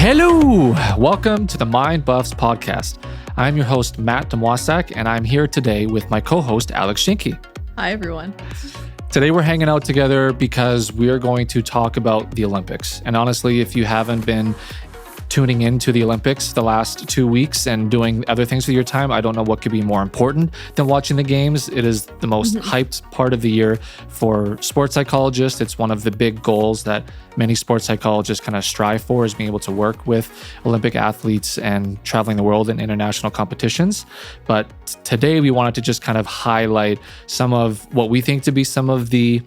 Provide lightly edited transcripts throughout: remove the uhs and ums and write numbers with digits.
Hello! Welcome to the Mindbuffs Podcast. I'm your host, Matt Moissac, and I'm here today with my co-host, Alex Schinke. Hi, everyone. Today we're hanging out together because we're going to talk about the Olympics. And honestly, if you haven't been tuning into the Olympics the last 2 weeks and doing other things with your time, I don't know what could be more important than watching the games. It is the most hyped part of the year for sports psychologists. It's one of the big goals that many sports psychologists kind of strive for, is being able to work with Olympic athletes and traveling the world in international competitions. But today we wanted to just kind of highlight some of what we think to be some of the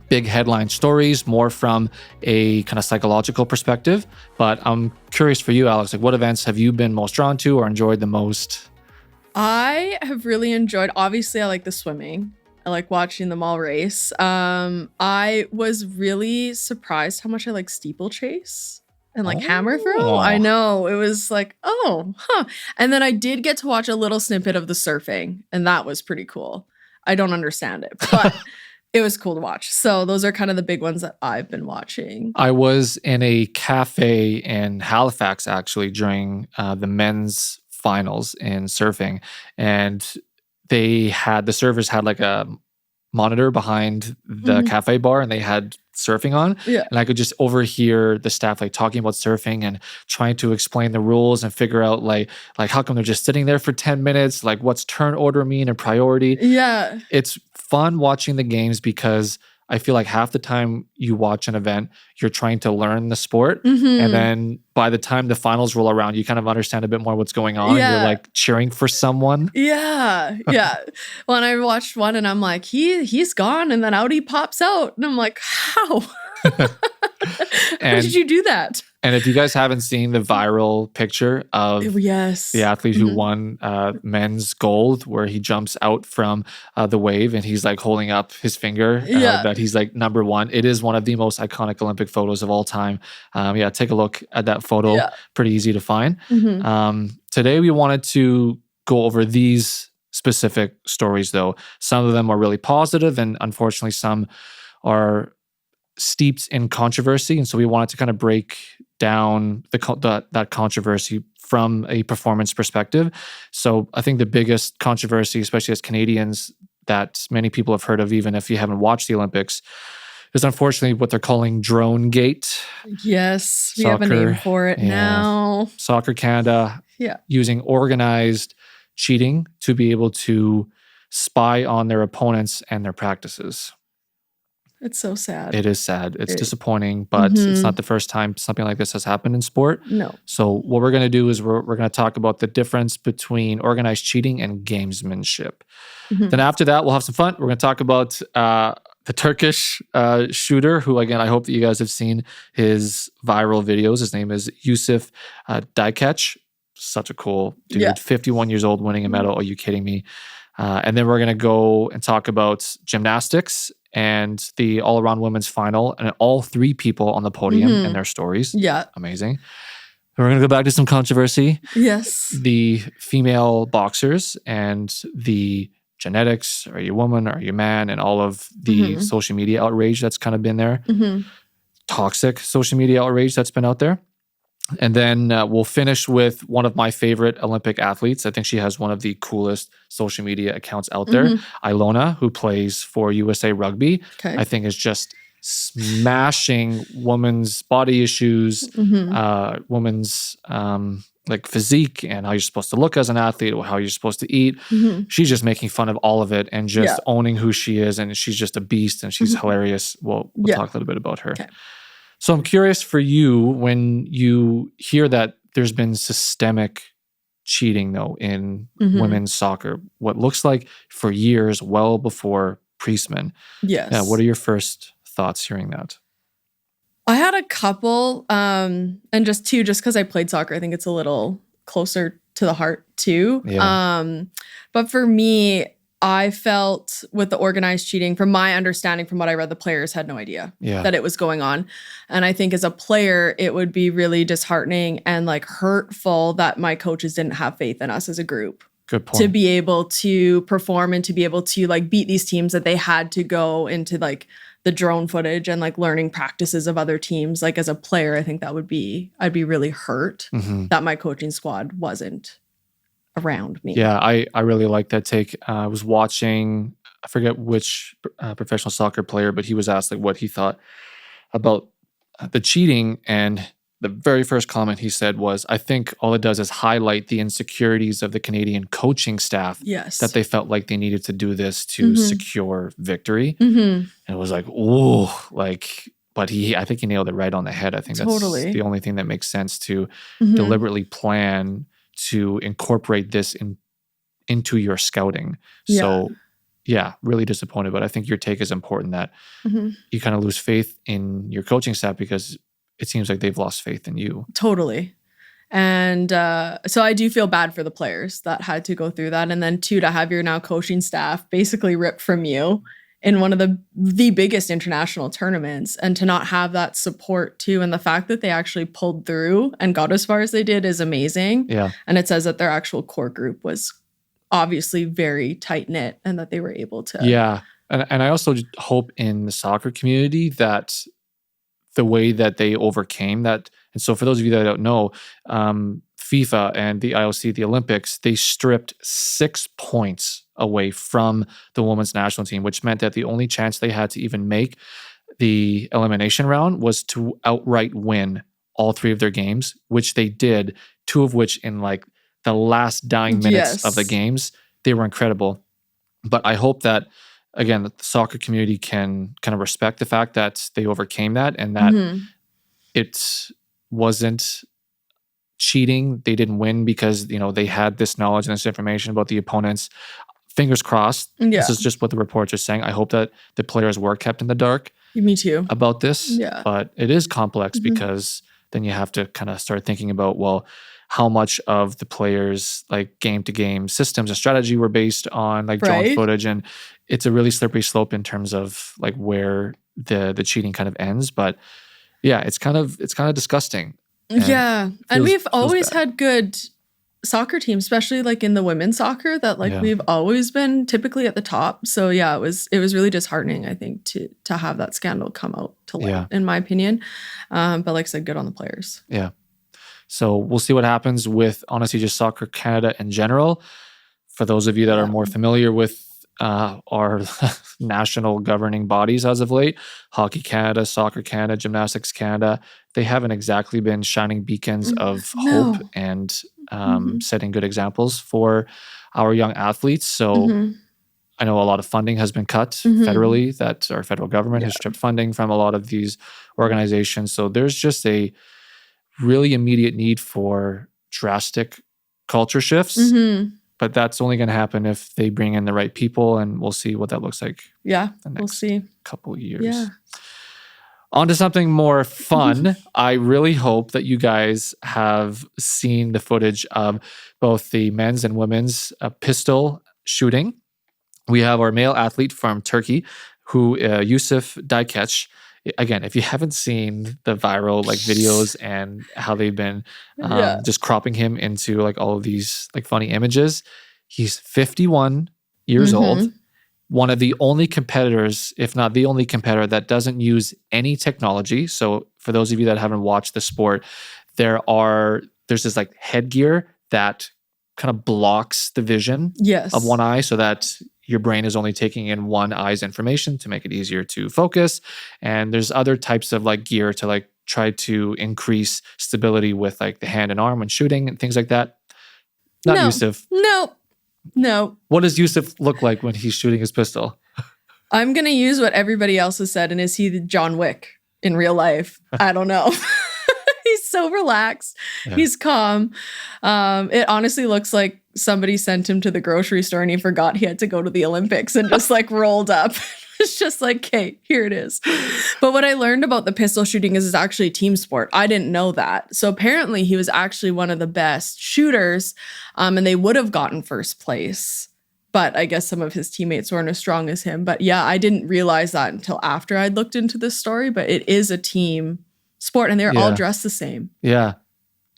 big headline stories, more from a kind of psychological perspective. But I'm curious for you, Alex, like what events have you been most drawn to or enjoyed the most? I have really enjoyed, obviously I like the swimming. I like watching them all race. I was really surprised how much I like steeplechase and like hammer throw. I know, it was like, And then I did get to watch a little snippet of the surfing, and that was pretty cool. I don't understand it, but it was cool to watch. So those are kind of the big ones that I've been watching. I was in a cafe in Halifax actually during the men's finals in surfing, and the servers had like a monitor behind the cafe bar, and they had surfing on. Yeah. And I could just overhear the staff like talking about surfing and trying to explain the rules and figure out like how come they're just sitting there for 10 minutes? Like what's turn order mean and priority? Yeah. It's fun watching the games because I feel like half the time you watch an event, you're trying to learn the sport. And then by the time the finals roll around, you kind of understand a bit more what's going on. Yeah. You're like cheering for someone. Yeah. Well, and I watched one and I'm like, he's gone, and then out he pops out. And I'm like, how? How did you do that? And if you guys haven't seen the viral picture of the athlete who won men's gold, where he jumps out from the wave and he's like holding up his finger that he's like number one. It is one of the most iconic Olympic photos of all time. Take a look at that photo. Yeah. Pretty easy to find. Today we wanted to go over these specific stories though. Some of them are really positive, and unfortunately some are steeped in controversy, and so we wanted to kind of break down that controversy from a performance perspective. So I think the biggest controversy, especially as Canadians, that many people have heard of, even if you haven't watched the Olympics, is unfortunately what they're calling Drone Gate. Yes, we have a name for it now. Soccer Canada using organized cheating to be able to spy on their opponents and their practices. It's so sad. It is sad. It's disappointing, but it's not the first time something like this has happened in sport. No. So what we're going to do is we're going to talk about the difference between organized cheating and gamesmanship. Then after that, we'll have some fun. We're going to talk about the Turkish shooter, who, again, I hope that you guys have seen his viral videos. His name is Yusuf Dikec. Such a cool dude. 51 years old, winning a medal. Are you kidding me? And then we're going to go and talk about gymnastics and the all-around women's final, and all three people on the podium and their stories. Yeah. Amazing. We're going to go back to some controversy. Yes. The female boxers and the genetics. Are you a woman? Are you a man? And all of the social media outrage that's kind of been there. Toxic social media outrage that's been out there. And then we'll finish with one of my favorite Olympic athletes. I think she has one of the coolest social media accounts out there. Ilona, who plays for USA Rugby, I think is just smashing women's body issues, women's like physique and how you're supposed to look as an athlete or how you're supposed to eat. She's just making fun of all of it and just owning who she is. And she's just a beast and she's hilarious. We'll talk a little bit about her. So I'm curious for you, when you hear that there's been systemic cheating, though, in women's soccer, what looks like for years, well before Priestman. Yes. What are your first thoughts hearing that? I had a couple, and just because I played soccer, I think it's a little closer to the heart too. Yeah. But for me, I felt with the organized cheating, from my understanding, from what I read, the players had no idea that it was going on. And I think as a player, it would be really disheartening and like hurtful that my coaches didn't have faith in us as a group. Good point. To be able to perform and to be able to like beat these teams that they had to go into like the drone footage and like learning practices of other teams. Like as a player, I think I'd be really hurt that my coaching squad wasn't around me. Yeah, I really like that take. I was watching, I forget which professional soccer player, but he was asked like what he thought about the cheating, and the very first comment he said was, I think all it does is highlight the insecurities of the Canadian coaching staff. Yes. That they felt like they needed to do this to secure victory. And it was like, oh, like, but I think he nailed it right on the head. I think that's the only thing that makes sense, to deliberately plan to incorporate this into your scouting. So yeah, really disappointed. But I think your take is important, that you kind of lose faith in your coaching staff because it seems like they've lost faith in you. Totally. And so I do feel bad for the players that had to go through that. And then two, to have your now coaching staff basically ripped from you in one of the biggest international tournaments, and to not have that support too. And the fact that they actually pulled through and got as far as they did is amazing. Yeah. And it says that their actual core group was obviously very tight knit and that they were able to. Yeah. And I also hope in the soccer community that the way that they overcame that. And so for those of you that don't know, FIFA and the IOC, the Olympics, they stripped 6 points away from the women's national team, which meant that the only chance they had to even make the elimination round was to outright win all 3 of their games, which they did, 2 of which in like the last dying minutes of the games. They were incredible. But I hope that, again, that the soccer community can kind of respect the fact that they overcame that, and that it wasn't cheating. They didn't win because, they had this knowledge and this information about the opponents. Fingers crossed. Yeah. This is just what the reports are saying. I hope that the players were kept in the dark. Me too. About this. Yeah. But it is complex because then you have to kind of start thinking about, well, how much of the players' like game-to-game systems and strategy were based on like drone footage, and it's a really slippery slope in terms of like where the cheating kind of ends. But yeah, it's kind of disgusting. And we've always had good soccer teams, especially like in the women's soccer, that like we've always been typically at the top. So yeah, it was really disheartening, I think, to have that scandal come out to light, in my opinion. But like I said, good on the players. Yeah. So we'll see what happens with, honestly, just Soccer Canada in general. For those of you that are more familiar with our national governing bodies as of late, Hockey Canada, Soccer Canada, Gymnastics Canada, they haven't exactly been shining beacons of hope and setting good examples for our young athletes. So I know a lot of funding has been cut federally, that our federal government has stripped funding from a lot of these organizations. So there's just a really immediate need for drastic culture shifts. But that's only going to happen if they bring in the right people, and we'll see what that looks like. Yeah, we'll see. Couple years. Yeah. On to something more fun. I really hope that you guys have seen the footage of both the men's and women's pistol shooting. We have our male athlete from Turkey, who Yusuf Daykeç. Again, if you haven't seen the viral like videos and how they've been just cropping him into like all of these like funny images, he's 51 years old. One of the only competitors, if not the only competitor, that doesn't use any technology. So for those of you that haven't watched the sport, there's this like headgear that kind of blocks the vision of one eye, so that your brain is only taking in one eye's information to make it easier to focus. And there's other types of like gear to like try to increase stability with like the hand and arm when shooting and things like that. Not Yusuf. No. What does Yusuf look like when he's shooting his pistol? I'm going to use what everybody else has said. And is he the John Wick in real life? I don't know. He's so relaxed. Yeah. He's calm. It honestly looks like somebody sent him to the grocery store and he forgot he had to go to the Olympics and just like rolled up. It's just like, okay, here it is. But what I learned about the pistol shooting is it's actually a team sport. I didn't know that. So apparently he was actually one of the best shooters, and they would have gotten first place. But I guess some of his teammates weren't as strong as him. But yeah, I didn't realize that until after I'd looked into this story. But it is a team sport, and they're all dressed the same. Yeah.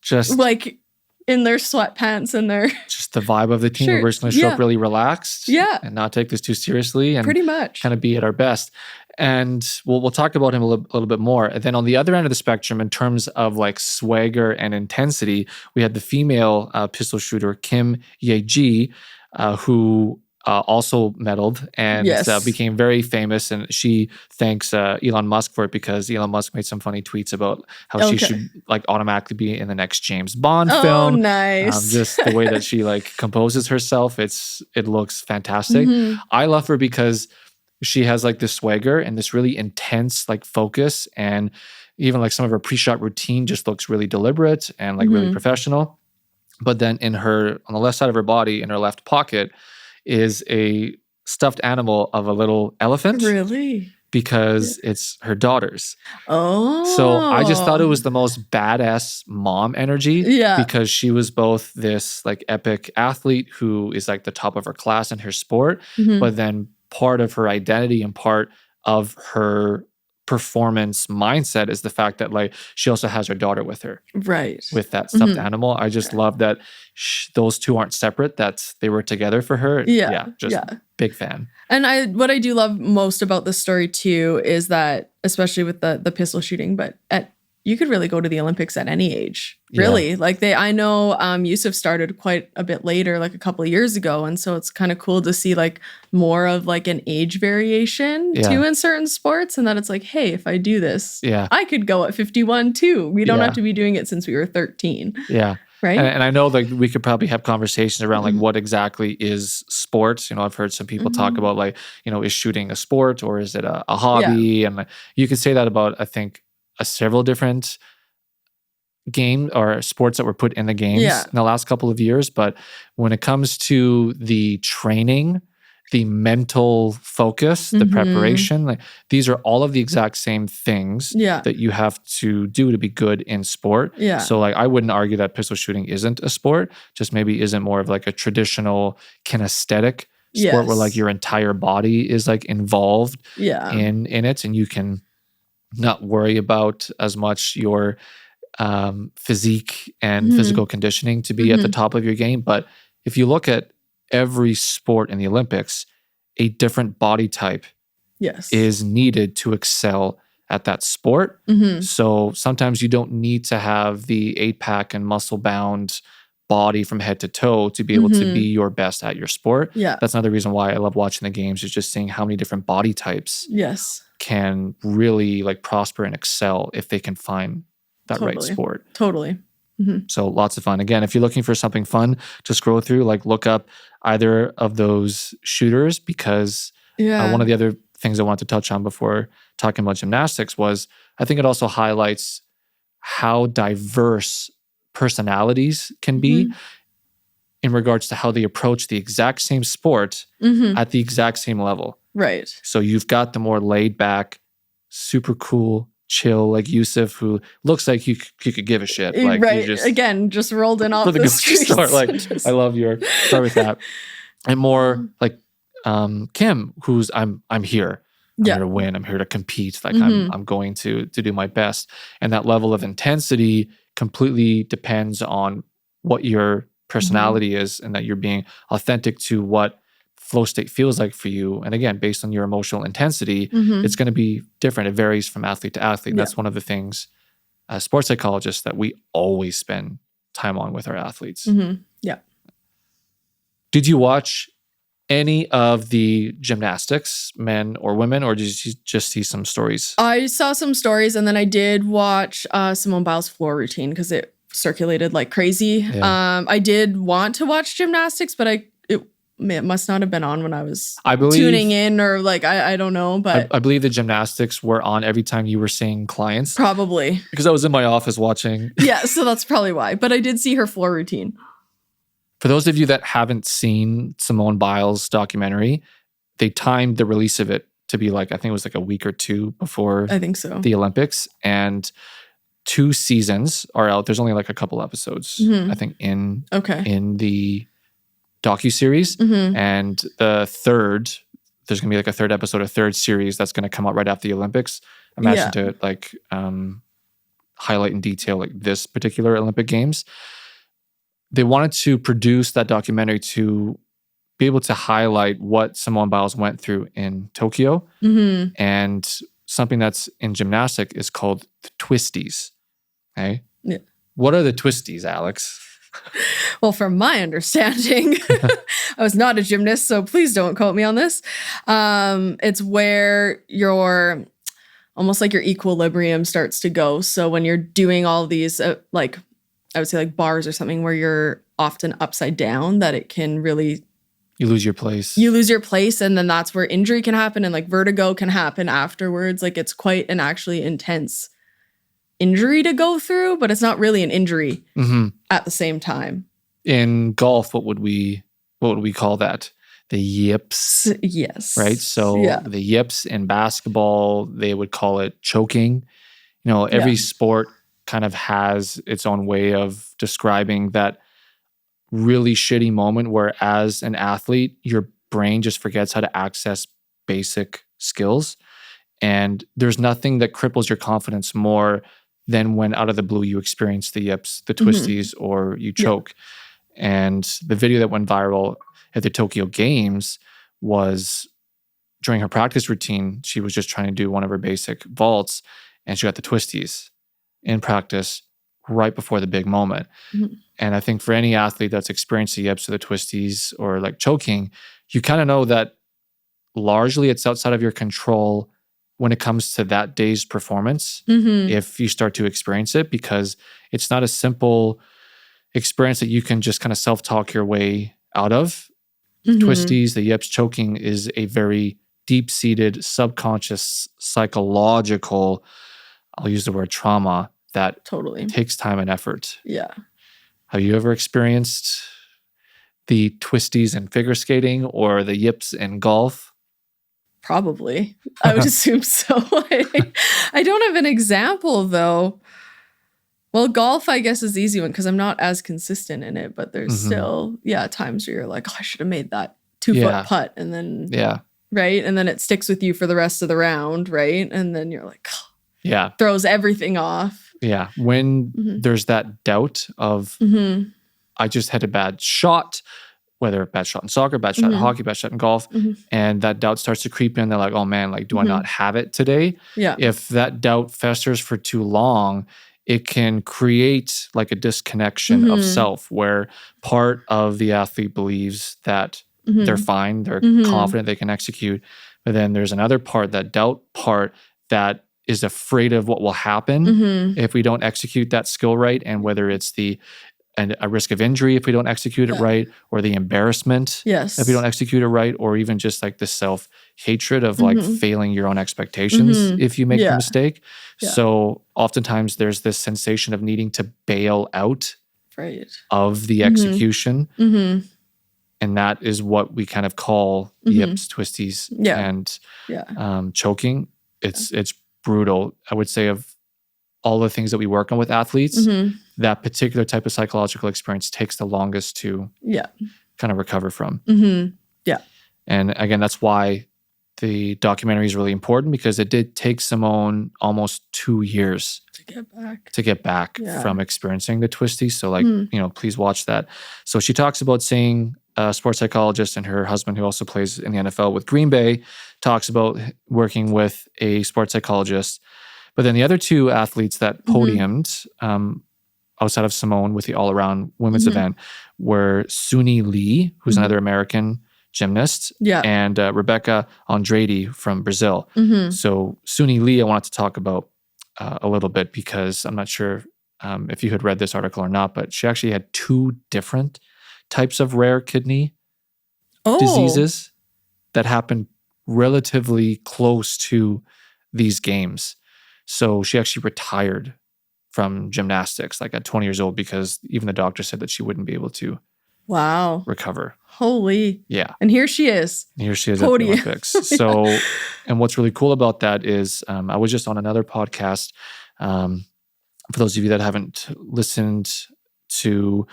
Just like in their sweatpants and their just the vibe of the team. We're just going to show up really relaxed and not take this too seriously and pretty much kind of be at our best. And we'll talk about him a little bit more. And then on the other end of the spectrum, in terms of like swagger and intensity, we had the female pistol shooter Kim Ye-ji, who also medaled and became very famous. And she thanks Elon Musk for it because Elon Musk made some funny tweets about how she should like automatically be in the next James Bond film. Oh, nice. Just the way that she like composes herself, it looks fantastic. I love her because she has like this swagger and this really intense like focus, and even like some of her pre-shot routine just looks really deliberate and like really professional. But then on the left side of her body, in her left pocket, is a stuffed animal of a little elephant. Really? Because it's her daughter's. Oh. So I just thought it was the most badass mom energy. Yeah. Because she was both this like epic athlete who is like the top of her class in her sport, but then part of her identity and part of her performance mindset is the fact that like she also has her daughter with her, right, with that stuffed animal. I just love that those two aren't separate, that they were together for her. Big fan. And what I do love most about this story too is that, especially with the pistol shooting, but you could really go to the Olympics at any age, really. Yeah. Like I know Yusuf started quite a bit later, like a couple of years ago. And so it's kind of cool to see like more of like an age variation too in certain sports. And that it's like, hey, if I do this, I could go at 51 too. We don't have to be doing it since we were 13. Yeah. Right. And I know like we could probably have conversations around like what exactly is sports. You know, I've heard some people talk about like, you know, is shooting a sport or is it a hobby? Yeah. And you could say that about, I think, several different game or sports that were put in the games in the last couple of years. But when it comes to the training, the mental focus, the preparation, like these are all of the exact same things that you have to do to be good in sport. Yeah. So like I wouldn't argue that pistol shooting isn't a sport, just maybe isn't more of like a traditional kinesthetic sport where like your entire body is like involved in it, and you can not worry about as much your physique and physical conditioning to be at the top of your game. But if you look at every sport in the Olympics, a different body type is needed to excel at that sport. So sometimes you don't need to have the 8-pack and muscle-bound body from head to toe to be able to be your best at your sport. Yeah. That's another reason why I love watching the games, is just seeing how many different body types can really like prosper and excel if they can find that right sport. Totally. So lots of fun. Again, if you're looking for something fun to scroll through, like look up either of those shooters, because one of the other things I wanted to touch on before talking about gymnastics was I think it also highlights how diverse personalities can be in regards to how they approach the exact same sport at the exact same level. Right. So you've got the more laid back, super cool, chill, like Yusuf, who looks like you could give a shit. Like right. Just rolled in off the streets. Start. Like I love your start with that. And more like Kim, who's I'm here. I'm here to win. I'm here to compete. Like I'm going to do my best. And that level of intensity completely depends on what your personality is, and that you're being authentic to what flow state feels like for you. And again, based on your emotional intensity, it's going to be different. It varies from athlete to athlete. That's one of the things as sports psychologists that we always spend time on with our athletes. Yeah. Did you watch any of the gymnastics, men or women, or did you just see some stories? I saw some stories, and then I did watch Simone Biles' floor routine because it circulated like crazy. Yeah. I did want to watch gymnastics, but it must not have been on when I was tuning in, or like, I don't know. But I believe the gymnastics were on every time you were seeing clients. Probably. Because I was in my office watching. Yeah, so that's probably why. But I did see her floor routine. For those of you that haven't seen Simone Biles' documentary, they timed the release of it to be like, I think it was like a week or two before I think so. The Olympics. And 2 seasons are out. There's only like a couple episodes, I think, in the docuseries. And the third, there's going to be like a third episode, a third series that's going to come out right after the Olympics. Imagine to like highlight in detail like this particular Olympic Games. They wanted to produce that documentary to be able to highlight what Simone Biles went through in Tokyo. And something that's in gymnastic is called the twisties. Okay? Yeah. What are the twisties, Alex? Well, from my understanding, I was not a gymnast, so please don't quote me on this. It's where your almost like your equilibrium starts to go. So when you're doing all these, like I would say like bars or something where you're often upside down, that it can really... You lose your place. You lose your place, and then that's where injury can happen and like vertigo can happen afterwards. Like it's quite an actually intense injury to go through, but it's not really an injury at the same time. In golf, what would we call that? The yips. Yes. Right? So the yips in basketball, they would call it choking. You know, every sport kind of has its own way of describing that really shitty moment where as an athlete, your brain just forgets how to access basic skills. And there's nothing that cripples your confidence more than when out of the blue you experience the yips, the twisties, or you choke. And the video that went viral at the Tokyo Games was during her practice routine. She was just trying to do one of her basic vaults, and she got the twisties in practice right before the big moment. And I think for any athlete that's experienced the yips or the twisties or like choking, you kind of know that largely it's outside of your control when it comes to that day's performance, if you start to experience it, because it's not a simple experience that you can just kind of self-talk your way out of. Twisties, the yips, choking is a very deep-seated, subconscious, psychological, I'll use the word trauma, that takes time and effort. Yeah. Have you ever experienced the twisties in figure skating or the yips in golf? Probably. I would assume so. I don't have an example though. Well, golf, I guess, is the easy one because I'm not as consistent in it, but there's still, times where you're like, oh, I should have made that 2-foot putt. And then, right? And then it sticks with you for the rest of the round, right? And then you're like, oh, throws everything off. Yeah. When there's that doubt of, I just had a bad shot, whether a bad shot in soccer, bad shot in hockey, bad shot in golf, and that doubt starts to creep in. They're like, oh man, like, do I not have it today? Yeah. If that doubt festers for too long, it can create like a disconnection of self where part of the athlete believes that they're fine, they're confident, they can execute. But then there's another part, that doubt part, that is afraid of what will happen if we don't execute that skill right. And whether it's a risk of injury if we don't execute it right, or the embarrassment if we don't execute it right, or even just like the self-hatred of like failing your own expectations if you make the mistake. So oftentimes there's this sensation of needing to bail out of the execution. And that is what we kind of call yips, twisties, and choking. It's brutal. I would say of all the things that we work on with athletes, that particular type of psychological experience takes the longest to kind of recover from. And again, that's why the documentary is really important, because it did take Simone almost 2 years to get back from experiencing the twisties. So like, please watch that. So she talks about seeing a sports psychologist, and her husband, who also plays in the NFL with Green Bay, talks about working with a sports psychologist. But then the other two athletes that podiumed outside of Simone with the all-around women's event were Suni Lee, who's another American gymnast, and Rebecca Andrade from Brazil. So Suni Lee, I wanted to talk about a little bit, because I'm not sure if you had read this article or not, but she actually had 2 different types of rare kidney diseases that happened relatively close to these games. So she actually retired from gymnastics like at 20 years old, because even the doctor said that she wouldn't be able to recover. Holy. Yeah. And here she is. At the Olympics. So, and what's really cool about that is I was just on another podcast. For those of you that haven't listened to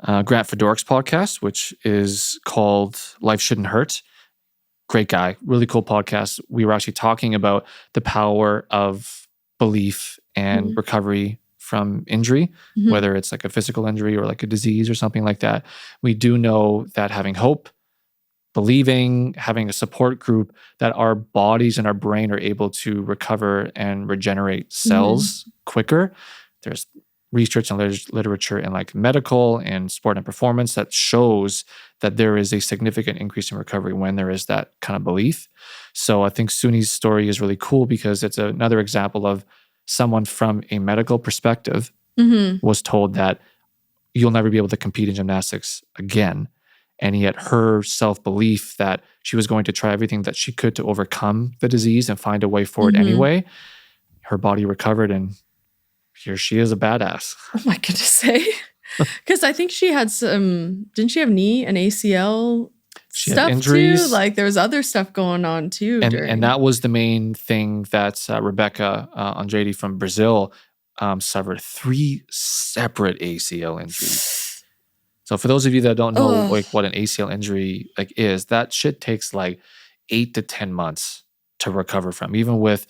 Grant Fedorik's podcast, which is called Life Shouldn't Hurt. Great guy, really cool podcast. We were actually talking about the power of belief and recovery from injury, whether it's like a physical injury or like a disease or something like that. We do know that having hope, believing, having a support group that our bodies and our brain are able to recover and regenerate cells quicker. There's research and literature in like medical and sport and performance that shows that there is a significant increase in recovery when there is that kind of belief. So I think Suni's story is really cool because it's another example of someone from a medical perspective was told that you'll never be able to compete in gymnastics again. And yet her self-belief that she was going to try everything that she could to overcome the disease and find a way forward anyway, her body recovered and here she is, a badass. Oh my goodness. Because I think she had didn't she have knee and ACL she stuff had injuries. too? Like there was other stuff going on too. And that was the main thing that Rebecca Andrade from Brazil suffered 3 separate ACL injuries. So for those of you that don't know like what an ACL injury like is, that shit takes like 8 to 10 months to recover from. Even with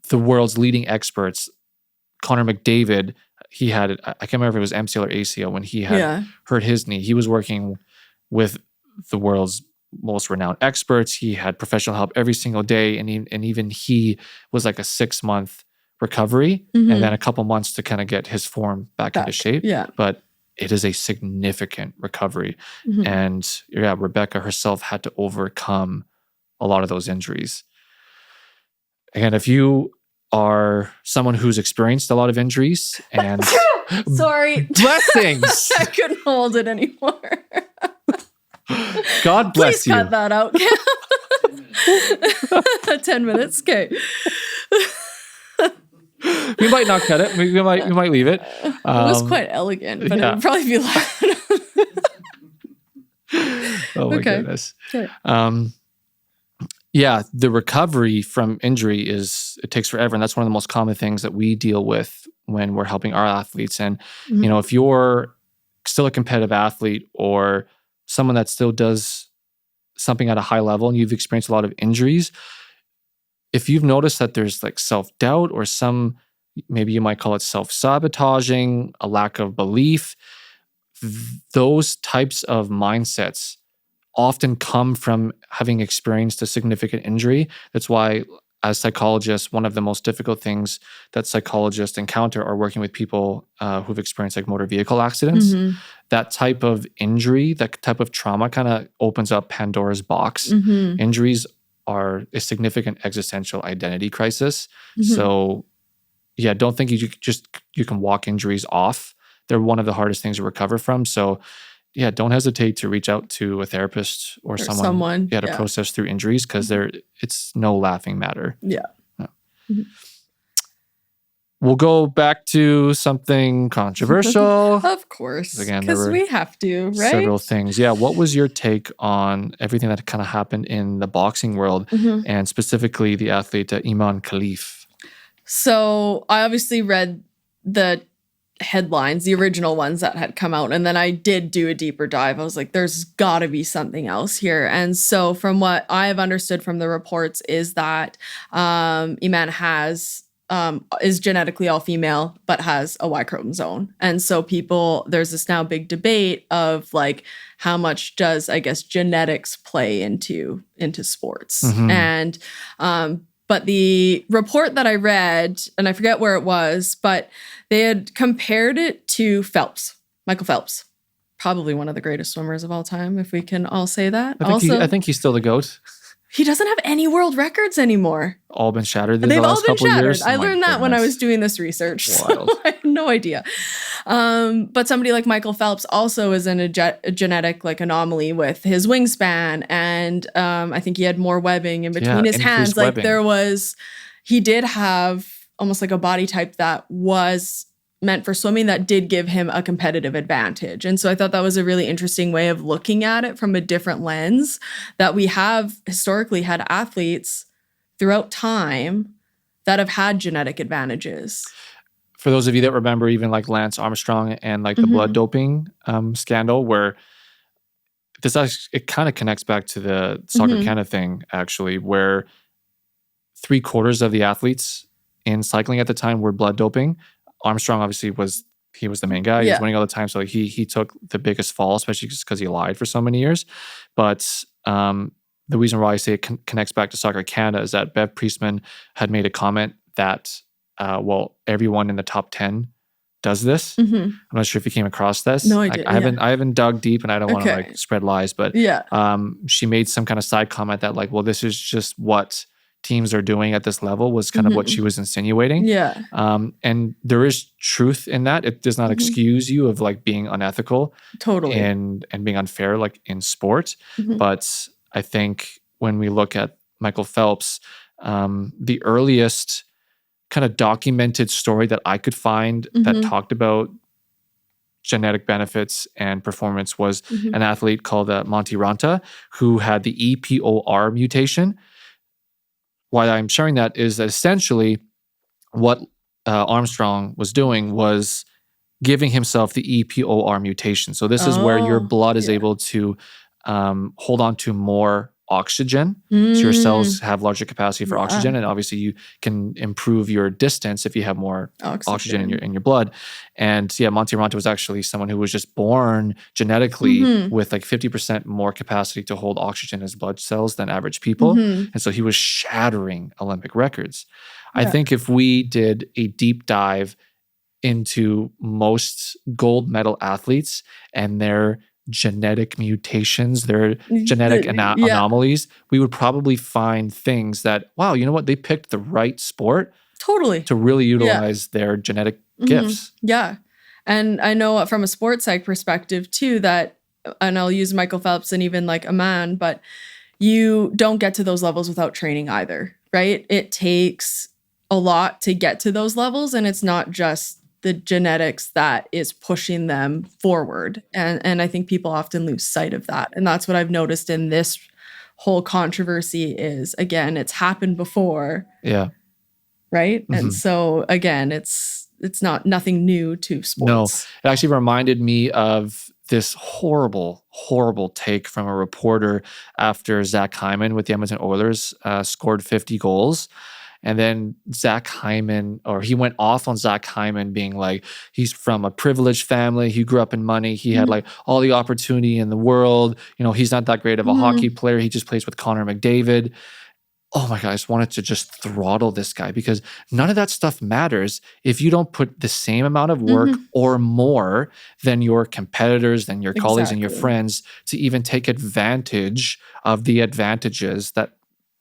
the world's leading experts, Connor McDavid, he had, I can't remember if it was MCL or ACL when he had hurt his knee. He was working with the world's most renowned experts. He had professional help every single day. And even he was like a 6-month recovery and then a couple months to kind of get his form back into shape. Yeah. But it is a significant recovery. And Rebecca herself had to overcome a lot of those injuries. Again, if you are someone who's experienced a lot of injuries and sorry, blessings. I couldn't hold it anymore. God bless Please you. cut that out. 10 minutes. Okay. We might not cut it. We might leave it. It was quite elegant, but it would probably be loud. Oh my goodness. Okay. Yeah, the recovery from injury it takes forever. And that's one of the most common things that we deal with when we're helping our athletes. And, you know, if you're still a competitive athlete or someone that still does something at a high level and you've experienced a lot of injuries, if you've noticed that there's like self-doubt or maybe you might call it self-sabotaging, a lack of belief, those types of mindsets often come from having experienced a significant injury. That's why, as psychologists, one of the most difficult things that psychologists encounter are working with people who've experienced like motor vehicle accidents. That type of injury, that type of trauma kind of opens up Pandora's box. Injuries are a significant existential identity crisis. So yeah, don't think you can walk injuries off. They're one of the hardest things to recover from. So yeah, don't hesitate to reach out to a therapist or someone to process through injuries because it's no laughing matter. Yeah. We'll go back to something controversial. Of course. Again, because we have to, right? Several things. Yeah. What was your take on everything that kind of happened in the boxing world and specifically the athlete Iman Khalif? So I obviously read the headlines, the original ones that had come out, and then I did do a deeper dive. I was like, there's got to be something else here. And so from what I have understood from the reports is that Iman is genetically all female but has a Y chromosome. And so there's this now big debate of like how much does, I guess, genetics play into sports. And but the report that I read, and I forget where it was, but they had compared it to Michael Phelps, probably one of the greatest swimmers of all time, if we can all say that. I think he's still the GOAT. He doesn't have any world records anymore. All been shattered in They've the all last been couple shattered. years. I learned that when I was doing this research. Wild. So I had no idea. But somebody like Michael Phelps also is in a genetic like anomaly with his wingspan. And I think he had more webbing in between his hands. Like he did have almost like a body type that was meant for swimming that did give him a competitive advantage. And so I thought that was a really interesting way of looking at it from a different lens, that we have historically had athletes throughout time that have had genetic advantages. For those of you that remember even like Lance Armstrong and like the blood doping scandal, where it kind of connects back to the Soccer Canada thing actually, where 3/4 of the athletes in cycling at the time were blood doping. Armstrong obviously was he was the main guy. He was winning all the time. So like he took the biggest fall, especially just because he lied for so many years. But the reason why I say it connects back to Soccer Canada is that Bev Priestman had made a comment that, everyone in the top 10 does this. I'm not sure if you came across this. No, I did. I haven't dug deep, and I don't want to like spread lies, but she made some kind of side comment that like, well, this is just what teams are doing at this level, was kind of what she was insinuating. And there is truth in that. It does not excuse you of like being unethical and being unfair like in sport. But I think when we look at Michael Phelps, the earliest kind of documented story that I could find that talked about genetic benefits and performance was an athlete called Monty Ranta, who had the EPOR mutation. Why I'm sharing that is that essentially what Armstrong was doing was giving himself the EPOR mutation. So this is where your blood is able to hold on to more oxygen. So your cells have larger capacity for oxygen, and obviously you can improve your distance if you have more oxygen in your blood. And Monty Ranta was actually someone who was just born genetically with like 50% more capacity to hold oxygen in his blood cells than average people. And so he was shattering Olympic records. I think if we did a deep dive into most gold medal athletes and their genetic mutations, their genetic anomalies, we would probably find things that, wow, you know what? They picked the right sport to really utilize their genetic gifts. Yeah. And I know from a sports psych perspective too, that, and I'll use Michael Phelps and even like a man, but you don't get to those levels without training either, right? It takes a lot to get to those levels, and it's not just the genetics that is pushing them forward. And I think people often lose sight of that. And that's what I've noticed in this whole controversy is, again, it's happened before. Yeah. Right? And so again, it's nothing new to sports. No, it actually reminded me of this horrible, horrible take from a reporter after Zach Hyman with the Edmonton Oilers scored 50 goals. And then Zach Hyman, or he went off on Zach Hyman being like, he's from a privileged family. He grew up in money. He had like all the opportunity in the world. You know, he's not that great of a hockey player. He just plays with Connor McDavid. Oh my God, I just wanted to just throttle this guy, because none of that stuff matters if you don't put the same amount of work or more than your competitors, than your colleagues and your friends to even take advantage of the advantages that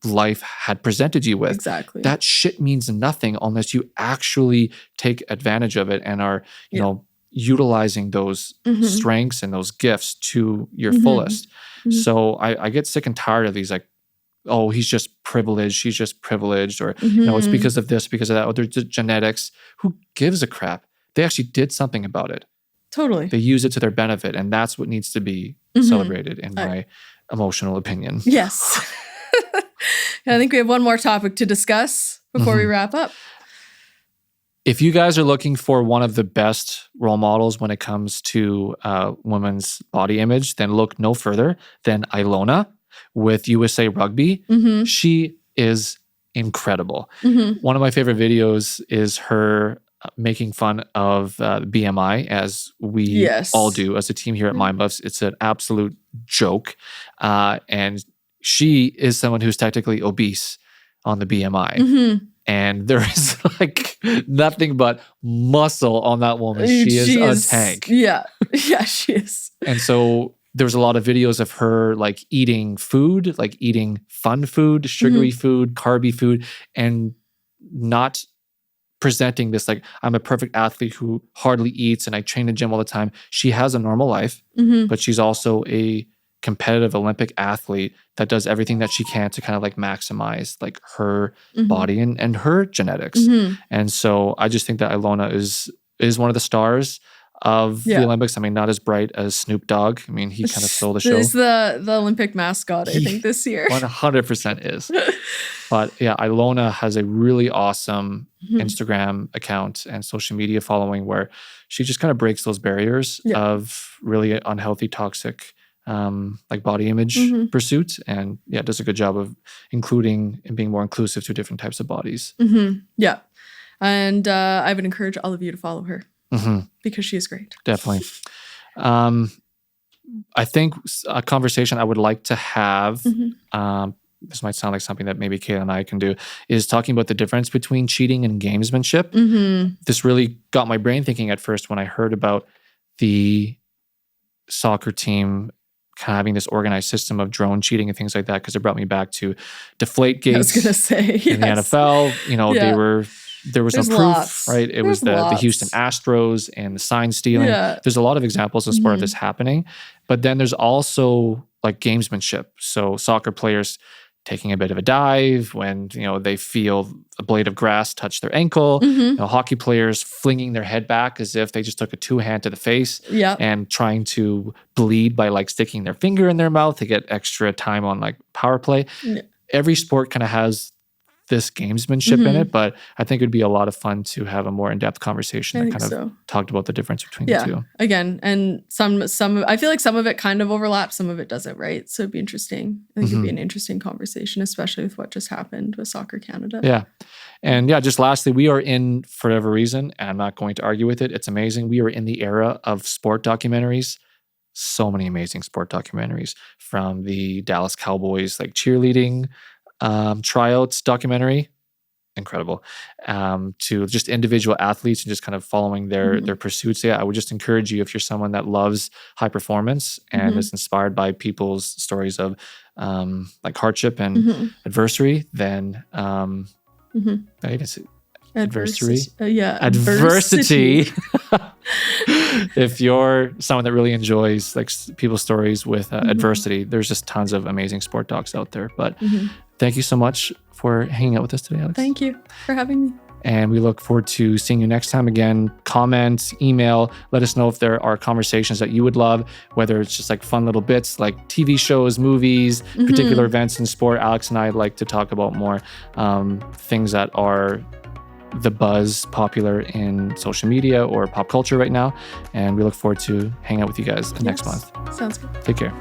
life had presented you with. Exactly. That shit means nothing unless you actually take advantage of it and are, you know, utilizing those strengths and those gifts to your fullest. So I get sick and tired of these like, oh, he's just privileged, she's just privileged, or you know, it's because of this, because of that, or they're just genetics. Who gives a crap? They actually did something about it. Totally. They use it to their benefit, and that's what needs to be celebrated, in my emotional opinion. Yes. I think we have one more topic to discuss before we wrap up. If you guys are looking for one of the best role models when it comes to women's body image, then look no further than Ilona with USA Rugby. She is incredible. One of my favorite videos is her making fun of BMI, as we all do as a team here at Mindbuffs. It's an absolute joke. And she is someone who's technically obese on the BMI. And there is like nothing but muscle on that woman. She is a tank. Yeah, she is. And so there's a lot of videos of her like eating food, like eating fun food, sugary food, carby food, and not presenting this like, I'm a perfect athlete who hardly eats and I train in the gym all the time. She has a normal life, but she's also a competitive Olympic athlete that does everything that she can to kind of like maximize like her body and her genetics. And so I just think that Ilona is one of the stars of the Olympics. I mean, not as bright as Snoop Dogg. I mean, he kind of stole the show. He's the Olympic mascot, I think, this year. 100% is. But yeah, Ilona has a really awesome Instagram account and social media following where she just kind of breaks those barriers of really unhealthy, toxic like body image pursuit, and does a good job of including and being more inclusive to different types of bodies. Yeah. And I would encourage all of you to follow her. because she is great. Definitely. I think a conversation I would like to have, this might sound like something that maybe Kayla and I can do, is talking about the difference between cheating and gamesmanship. This really got my brain thinking at first when I heard about the soccer team kind of having this organized system of drone cheating and things like that, because it brought me back to Deflategate. I was going to say, in the NFL. You know, there was no proof, right? It was the Houston Astros and the sign stealing. There's a lot of examples in sport of this happening. But then there's also like gamesmanship. So soccer players taking a bit of a dive when, you know, they feel a blade of grass touch their ankle. You know, hockey players flinging their head back as if they just took a two-hand to the face and trying to bleed by like sticking their finger in their mouth to get extra time on like power play. Every sport kind of has this gamesmanship in it, but I think it would be a lot of fun to have a more in-depth conversation that kind of talked about the difference between the two. Again, and some I feel like some of it kind of overlaps, some of it doesn't, right? So it'd be interesting. I think it'd be an interesting conversation, especially with what just happened with Soccer Canada. Yeah. And yeah, just lastly, we are in, for whatever reason, and I'm not going to argue with it, it's amazing. We are in the era of sport documentaries. So many amazing sport documentaries, from the Dallas Cowboys like cheerleading tryouts documentary, incredible, to just individual athletes and just kind of following their pursuits. Yeah, I would just encourage you, if you're someone that loves high performance and is inspired by people's stories of like hardship and adversity, then I even say adversity. Adversity. If you're someone that really enjoys like people's stories with adversity, there's just tons of amazing sport docs out there. But thank you so much for hanging out with us today, Alex. Thank you for having me. And we look forward to seeing you next time. Again, comment, email, let us know if there are conversations that you would love, whether it's just like fun little bits like TV shows, movies, particular events in sport. Alex and I like to talk about more things that are the buzz popular in social media or pop culture right now. And we look forward to hanging out with you guys next month. Sounds good. Take care.